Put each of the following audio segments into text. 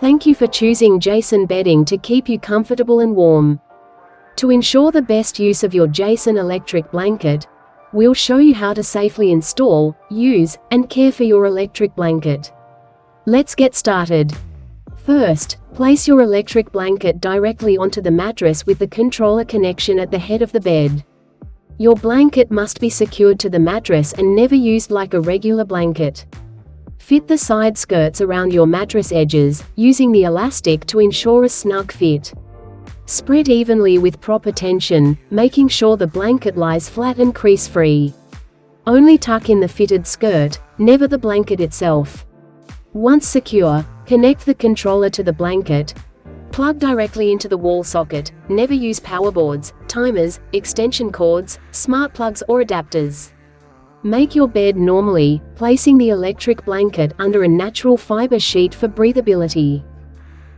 Thank you for choosing Jason Bedding to keep you comfortable and warm. To ensure the best use of your Jason electric blanket, we'll show you how to safely install, use, and care for your electric blanket. Let's get started. First, place your electric blanket directly onto the mattress with the controller connection at the head of the bed. Your blanket must be secured to the mattress and never used like a regular blanket. Fit the side skirts around your mattress edges, using the elastic to ensure a snug fit. Spread evenly with proper tension, making sure the blanket lies flat and crease-free. Only tuck in the fitted skirt, never the blanket itself. Once secure, connect the controller to the blanket. Plug directly into the wall socket. Never use power boards, timers, extension cords, smart plugs or adapters. Make your bed normally, placing the electric blanket under a natural fiber sheet for breathability.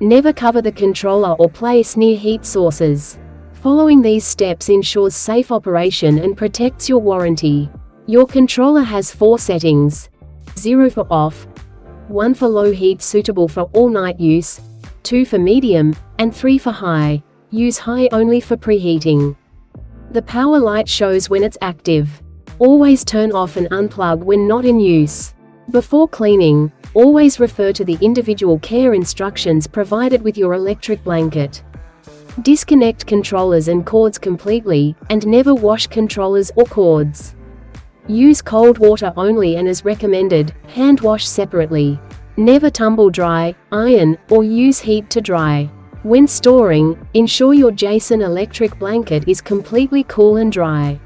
Never cover the controller or place near heat sources. Following these steps ensures safe operation and protects your warranty. Your controller has 4 settings. 0 for off, 1 for low heat suitable for all-night use, 2 for medium, and 3 for high. Use high only for preheating. The power light shows when it's active. Always turn off and unplug when not in use. Before cleaning, always refer to the individual care instructions provided with your electric blanket. Disconnect controllers and cords completely, and never wash controllers or cords. Use cold water only and as recommended, hand wash separately. Never tumble dry, iron, or use heat to dry. When storing, ensure your Jason electric blanket is completely cool and dry.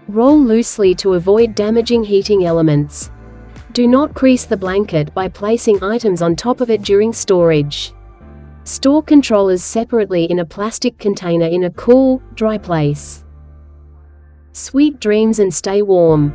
Roll loosely to avoid damaging heating elements. Do not crease the blanket by placing items on top of it during storage. Store controllers separately in a plastic container in a cool, dry place. Sweet dreams and stay warm.